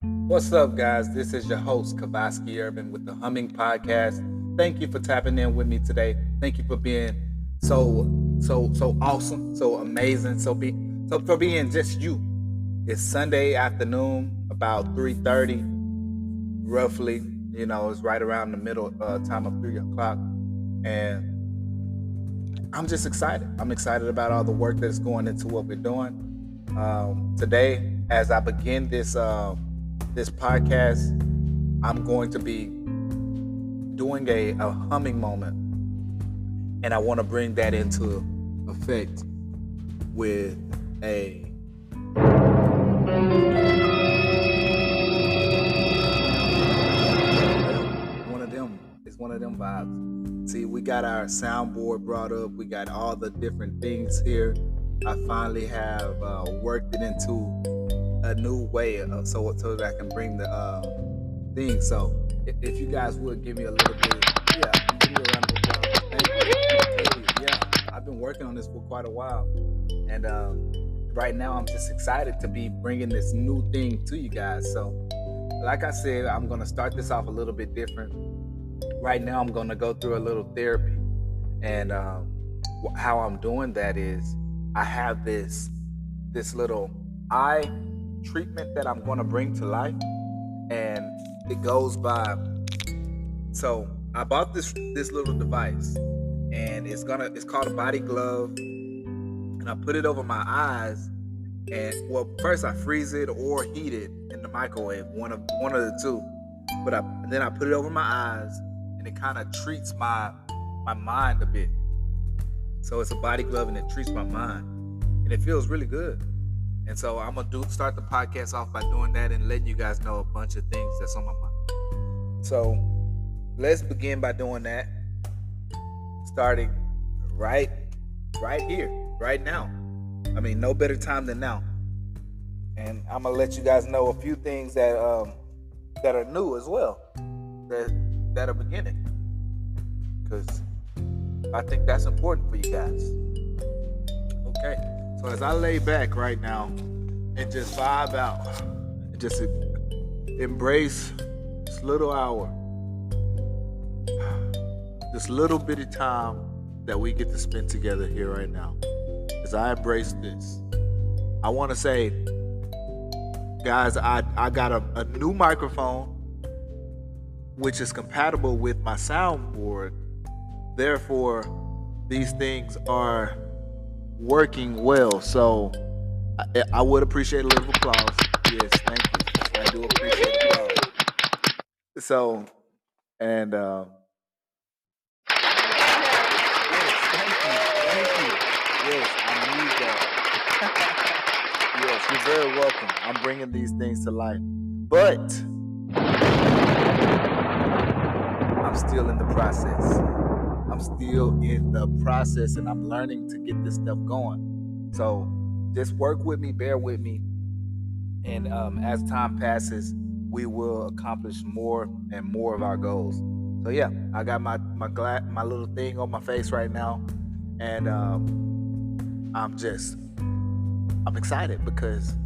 What's up, guys? This is your host, Kavaski Urban, with the Humming Podcast. Thank you for tapping in with me today. Thank you for being so awesome, so amazing, so for being just you. It's Sunday afternoon, about 3:30, roughly. It's right around the middle time of 3 o'clock, and I'm just excited. I'm excited about all the work that's going into what we're doing today. As I begin this podcast, I'm going to be doing a humming moment, and I want to bring that into effect with a one of them. It's one of them vibes. See, we got our soundboard brought up. We got all the different things here. I finally have worked it into a new way so that I can bring the thing. So if you guys would give me a little bit, give me a round of applause. Thank you. Yeah, I've been working on this for quite a while, and right now I'm just excited to be bringing this new thing to you guys. So, like I said, I'm gonna start this off a little bit different. Right now, I'm gonna go through a little therapy, and how I'm doing that is I have this little eye treatment that I'm gonna bring to life, and it goes by. So I bought this little device, and it's called a body glove, and I put it over my eyes, and first I freeze it or heat it in the microwave, one of the two, but then I put it over my eyes, and it kind of treats my mind a bit. So it's a body glove, and it treats my mind, and it feels really good. And so I'm gonna start the podcast off by doing that and letting you guys know a bunch of things that's on my mind. So let's begin by doing that, starting right here, right now. I mean, no better time than now. And I'm gonna let you guys know a few things that are new as well, that are beginning, because I think that's important for you guys. Okay, so as I lay back right now and just vibe out, and just embrace this little hour, this little bitty time that we get to spend together here right now, as I embrace this, I want to say, guys, I got a new microphone, which is compatible with my soundboard. Therefore, these things are working well. So I would appreciate a little applause. Yes, thank you. I do appreciate applause. So, and thank you. Yes, I need that. Yes, you're very welcome. I'm bringing these things to life, but I'm still in the process. And I'm learning to get this stuff going. So just work with me, bear with me, and as time passes, we will accomplish more and more of our goals. So yeah, I got my little thing on my face right now, and I'm excited because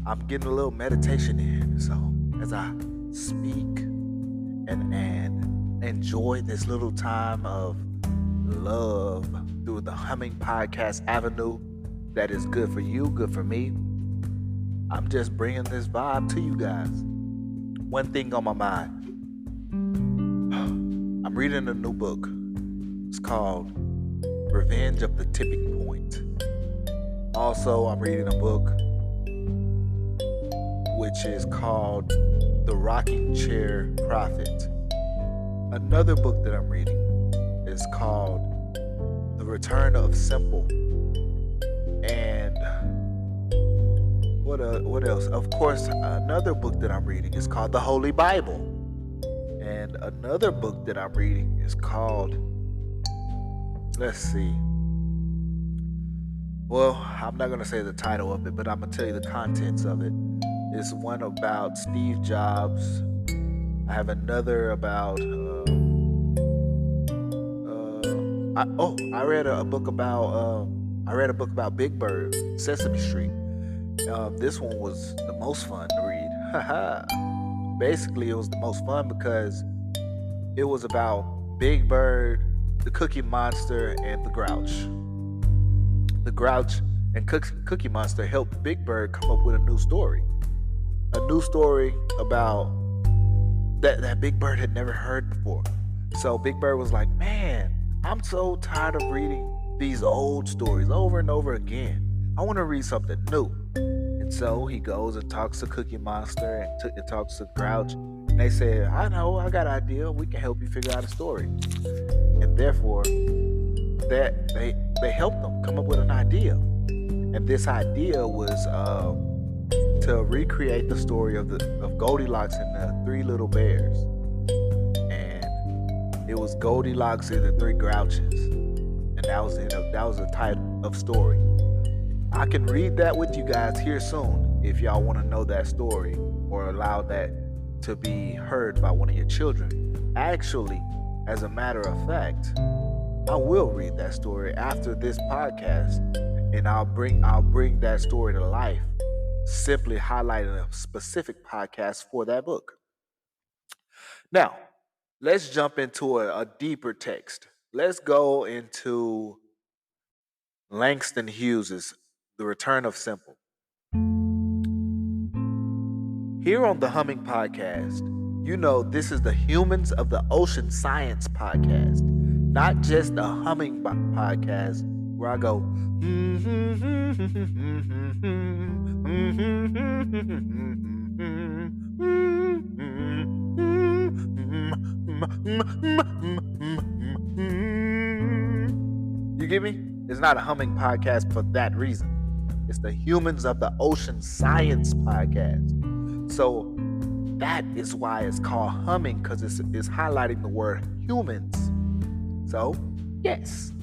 I'm getting a little meditation in. So as I speak and enjoy this little time of love through the Humming Podcast Avenue that is good for you, good for me, I'm just bringing this vibe to you guys. One thing on my mind. I'm reading a new book. It's called Revenge of the Tipping Point. Also, I'm reading a book which is called The Rocking Chair Prophet. Another book that I'm reading is called The Return of Simple. And what else? Of course, another book that I'm reading is called The Holy Bible. And another book that I'm reading is called, let's see. Well, I'm not going to say the title of it, but I'm going to tell you the contents of it. It's one about Steve Jobs. I have another about I read a book about Big Bird, Sesame Street. This one was the most fun to read. Basically, it was the most fun because it was about Big Bird, the Cookie Monster, and the Grouch. The Grouch and Cookie Monster helped Big Bird come up with a new story. A new story about that Big Bird had never heard before. So Big Bird was like, man, I'm so tired of reading these old stories over and over again. I want to read something new. And so he goes and talks to Cookie Monster and talks to Grouch. And they said, I know, I got an idea. We can help you figure out a story. And therefore, that they helped them come up with an idea. And this idea was to recreate the story of Goldilocks and the Three Little Bears. And it was Goldilocks and the Three Grouches. And that was the title of story. I can read that with you guys here soon if y'all want to know that story or allow that to be heard by one of your children. Actually, as a matter of fact, I will read that story after this podcast, and I'll bring that story to life, simply highlighting a specific podcast for that book. Now, let's jump into a deeper text. Let's go into Langston Hughes's The Return of Simple. Here on the Humming Podcast, you know this is the Humans of the Ocean Science podcast, not just a humming podcast where I go, you get me? It's not a humming podcast for that reason. It's the Humans of the Ocean Science podcast. So that is why it's called humming, because it's highlighting the word humans. So, yes,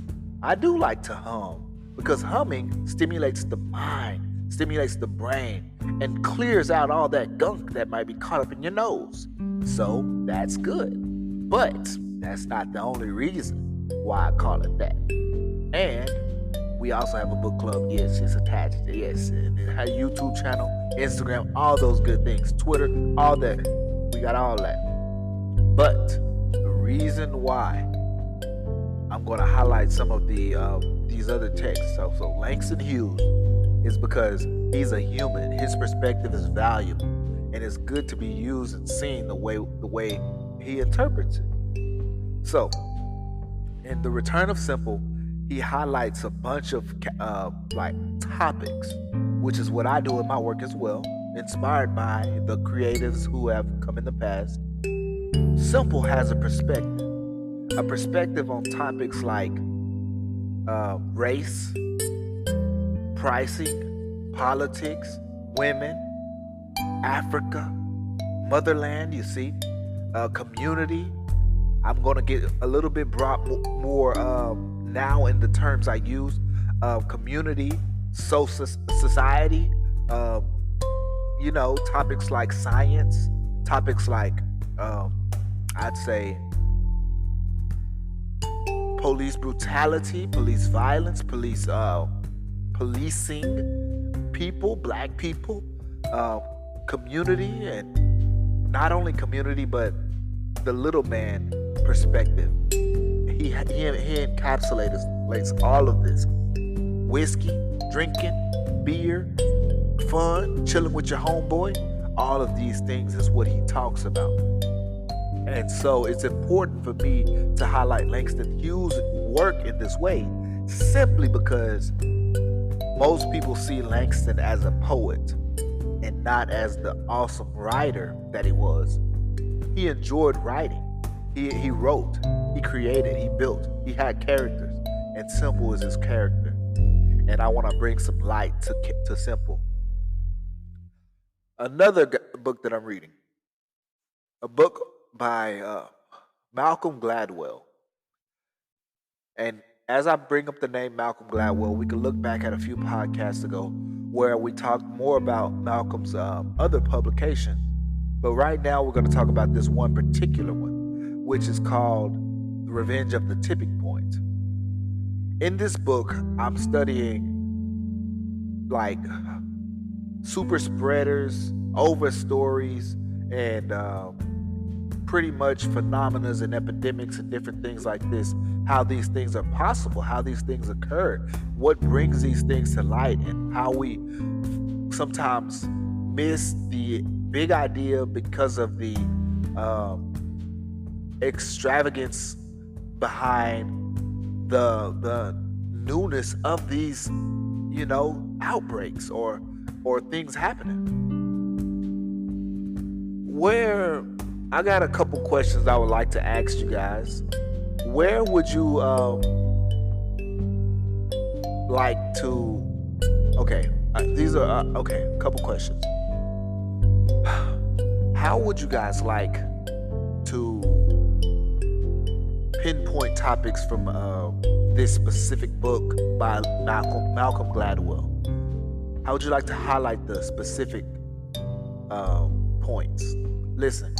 I do like to hum, because humming stimulates the mind, stimulates the brain, and clears out all that gunk that might be caught up in your nose. So that's good. But that's not the only reason why I call it that. And we also have a book club. Yes, it's attached. Yes, and it has a YouTube channel, Instagram, all those good things, Twitter, all that. We got all that. But the reason why I'm going to highlight some of these other texts, so Langston Hughes, is because he's a human. His perspective is valuable, and it's good to be used and seen the way he interprets it. So, in The Return of Simple, he highlights a bunch of topics, which is what I do in my work as well, inspired by the creatives who have come in the past. Simple has a perspective on topics like race, pricing, politics, women, Africa, motherland, you see, community. I'm going to get a little bit more now in the terms I use, community, society, topics like science, topics like, I'd say, police brutality, police violence, policing people, black people, community, and not only community, but the little man perspective. He encapsulates all of this. Whiskey, drinking, beer, fun, chilling with your homeboy. All of these things is what he talks about. And so it's important for me to highlight Langston Hughes' work in this way, simply because most people see Langston as a poet and not as the awesome writer that he was. He enjoyed writing. He wrote, he created, he built, he had characters, and Simple is his character. And I want to bring some light to Simple. Another book that I'm reading, a book by Malcolm Gladwell. And as I bring up the name Malcolm Gladwell, we can look back at a few podcasts ago where we talked more about Malcolm's other publications. But right now we're going to talk about this one particular one, which is called The Revenge of the Tipping Point. In this book, I'm studying like super spreaders, over stories and pretty much phenomena and epidemics and different things like this, how these things are possible, how these things occur, what brings these things to light, and how we sometimes miss the big idea because of the extravagance behind the newness of these, outbreaks or things happening. Where I got a couple questions I would like to ask you guys. Where would you like to? Okay, these are okay. A couple questions. How would you guys like to pinpoint topics from this specific book by Malcolm Gladwell? How would you like to highlight the specific points? Listen,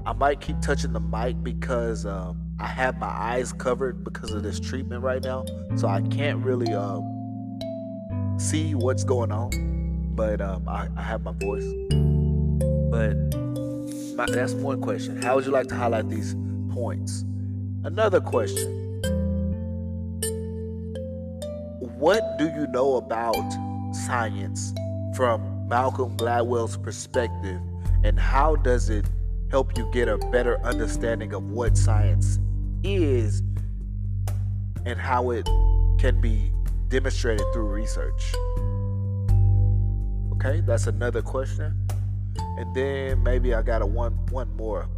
I might keep touching the mic because I have my eyes covered because of this treatment right now, so I can't really see what's going on. But I have my voice. But that's one question. How would you like to highlight these points? Another question. What do you know about science from Malcolm Gladwell's perspective, and how does it help you get a better understanding of what science is and how it can be demonstrated through research? Okay, that's another question. And then maybe I got one more.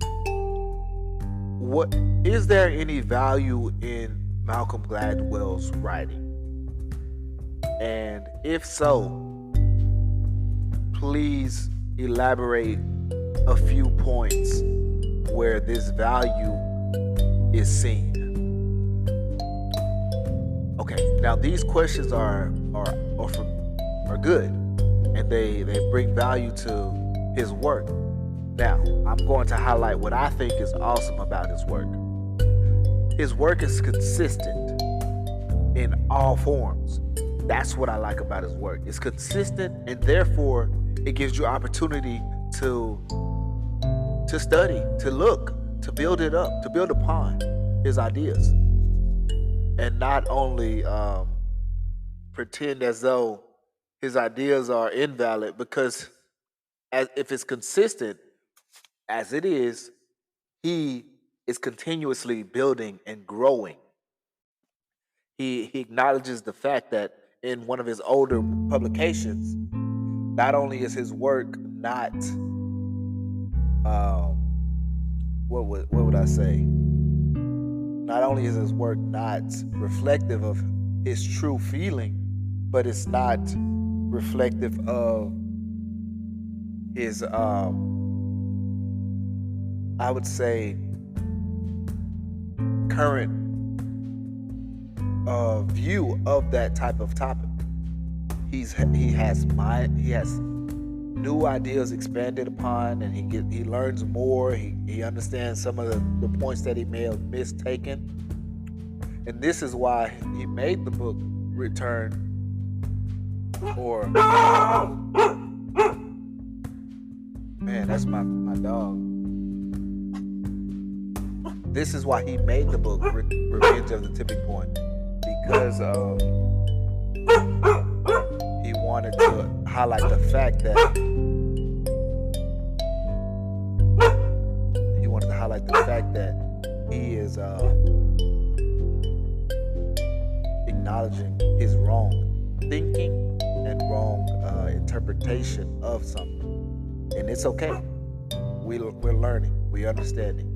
What is there any value in Malcolm Gladwell's writing? And if so, please elaborate a few points where this value is seen. Okay, now these questions are good, and they bring value to his work. Now, I'm going to highlight what I think is awesome about his work. His work is consistent in all forms. That's what I like about his work. It's consistent, and therefore it gives you opportunity to study, to look, to build it up, to build upon his ideas, and not only pretend as though his ideas are invalid, because if it's consistent as it is, he is continuously building and growing. He acknowledges the fact that in one of his older publications, not only is his work not what would I say? Not only is his work not reflective of his true feeling, but it's not reflective of his I would say current view of that type of topic. He has new ideas expanded upon, and he learns more. He understands some of the points that he may have mistaken, and this is why he made the book Return, or man, that's my dog. This is why he made the book Revenge of the Tipping Point, because he wanted to highlight the fact that he is acknowledging his wrong thinking and wrong interpretation of something, and it's okay. We're learning, we're understanding.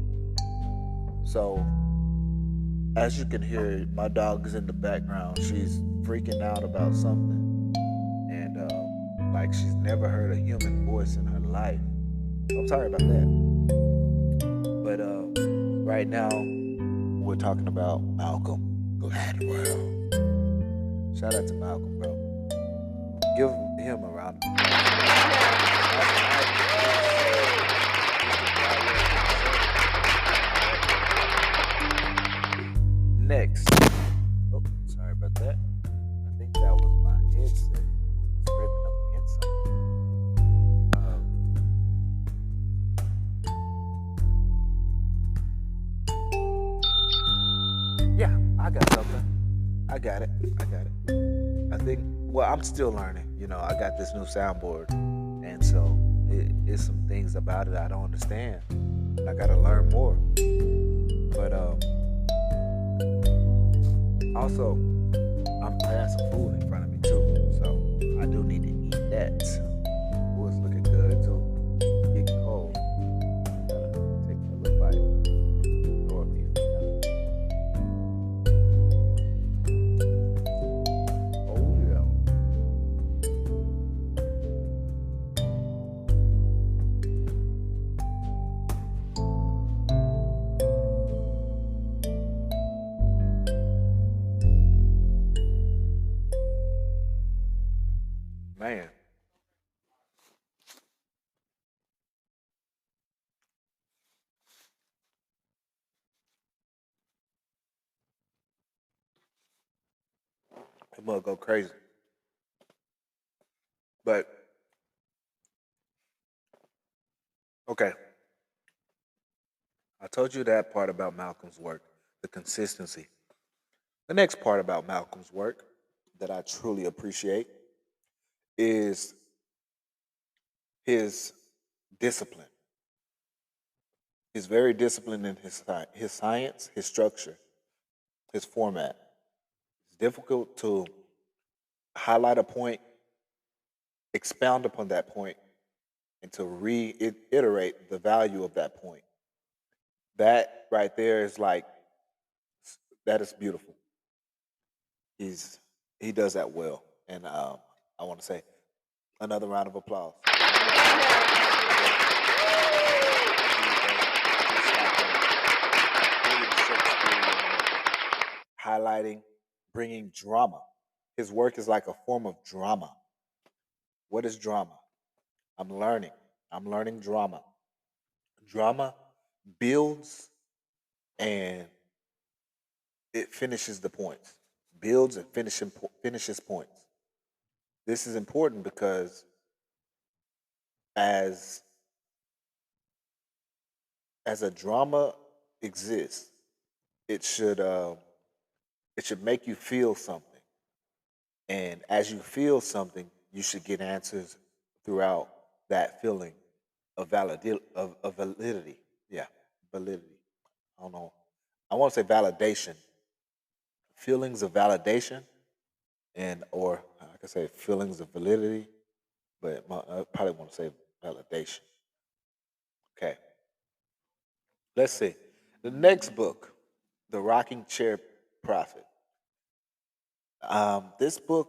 So, as you can hear, my dog is in the background. She's freaking out about something, and like she's never heard a human voice in her life. I'm sorry about that. But right now, we're talking about Malcolm Gladwell. Shout out to Malcolm, bro. Give him a round of applause. Next. Oh, sorry about that. I think that was my headset scraping up against something. I got it. I got it. I think. Well, I'm still learning. I got this new soundboard, and so it's some things about it I don't understand. I got to learn more. But also, I got some food in front of me too, so I do need to eat that. Oh, it's looking good too. Getting cold. Take a little bite. Throw a piece of that. Oh yeah. Man, it must go crazy. But okay, I told you that part about Malcolm's work, the consistency. The next part about Malcolm's work that I truly appreciate is his discipline. He's very disciplined in his science, his structure, his format. It's difficult to highlight a point, expound upon that point, and to reiterate the value of that point. That right there is like that is beautiful. He's he does that well, and I want to say another round of applause. Highlighting, bringing drama. His work is like a form of drama. What is drama? I'm learning. I'm learning drama. Drama builds and it finishes the points. Builds and finishes points. This is important because as as a drama exists, it should uh, it should make you feel something. And as you feel something, you should get answers throughout that feeling of validity. Yeah, validity. I don't know. I want to say validation. Feelings of validation, and or I could say feelings of validity, but I probably want to say validation. Okay, let's see. The next book, The Rocking Chair Prophet. This book,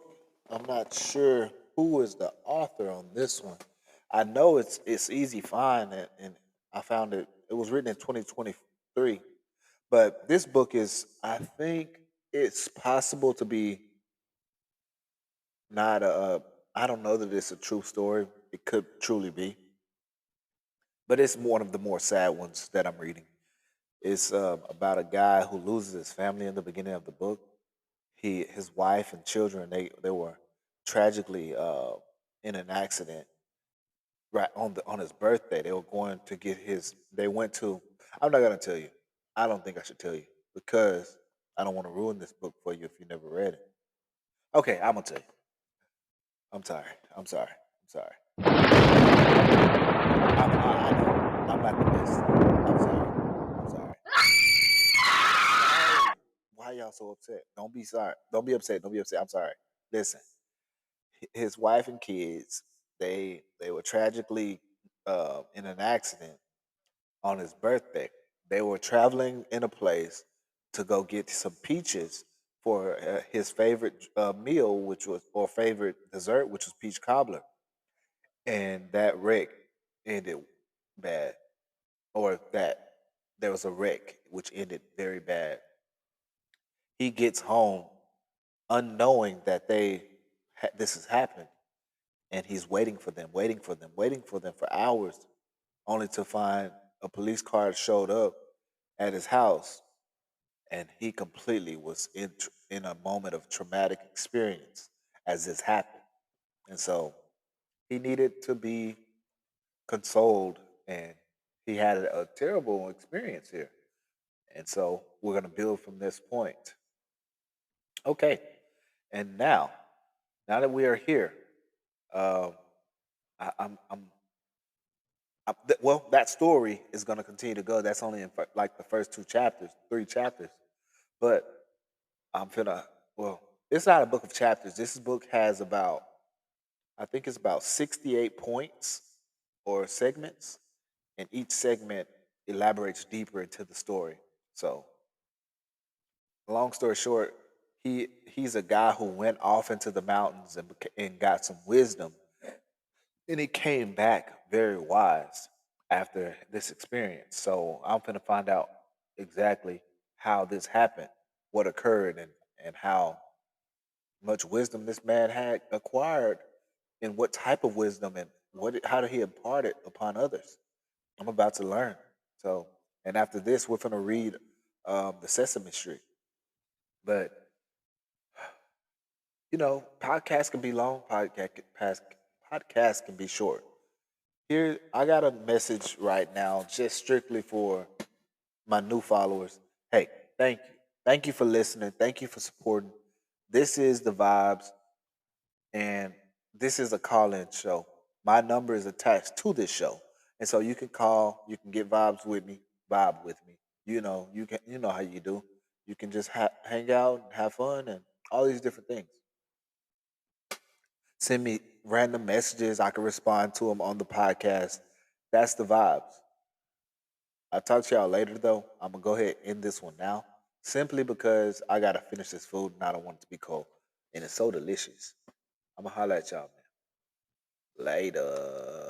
I'm not sure who is the author on this one. I know it's easy find, and I found it. It was written in 2023, but this book is, I think, it's possible to be not a. I don't know that it's a true story. It could truly be, but it's one of the more sad ones that I'm reading. It's about a guy who loses his family in the beginning of the book. His wife and children, they were tragically in an accident right on his birthday. They were going to get his. They went to. I'm not gonna tell you. I don't think I should tell you because I don't want to ruin this book for you if you never read it. Okay, I'm gonna tell you. I'm sorry. I'm sorry. I'm sorry. I know. I'm not the best. I'm sorry. I'm sorry. Hey, why y'all so upset? Don't be sorry. Don't be upset. Don't be upset. I'm sorry. Listen, his wife and kids, they were tragically in an accident on his birthday. They were traveling in a place to go get some peaches for his favorite meal, which was or favorite dessert, which was peach cobbler, and that wreck ended bad, or that there was a wreck which ended very bad. He gets home unknowing that this has happened, and he's waiting for them, waiting for them, waiting for them for hours, only to find a police car showed up at his house, and he completely was in a moment of traumatic experience as this happened, and so he needed to be consoled, and he had a terrible experience here, and so we're going to build from this point. Okay, and now that we are here, um, well, that story is going to continue to go. That's only in like the first two chapters, three chapters. But I'm finna. Well, it's not a book of chapters. This book has about, I think it's about 68 points or segments, and each segment elaborates deeper into the story. So, long story short, he's a guy who went off into the mountains and got some wisdom, and he came back very wise after this experience. So I'm gonna find out exactly how this happened, what occurred, and how much wisdom this man had acquired, and what type of wisdom, and how did he impart it upon others. I'm about to learn. So, and after this, we're gonna read the Sesame Street. But podcasts can be long. Podcasts can be short. Here, I got a message right now, just strictly for my new followers. Hey, thank you. Thank you for listening. Thank you for supporting. This is the vibes, and this is a call-in show. My number is attached to this show, and so you can call. You can get vibes with me. Vibe with me. You can. You know how you do. You can just hang out and have fun and all these different things. Send me random messages. I can respond to them on the podcast. That's the vibes. I'll talk to y'all later, though. I'm going to go ahead and end this one now, simply because I got to finish this food and I don't want it to be cold. And it's so delicious. I'm going to holler at y'all, man. Later.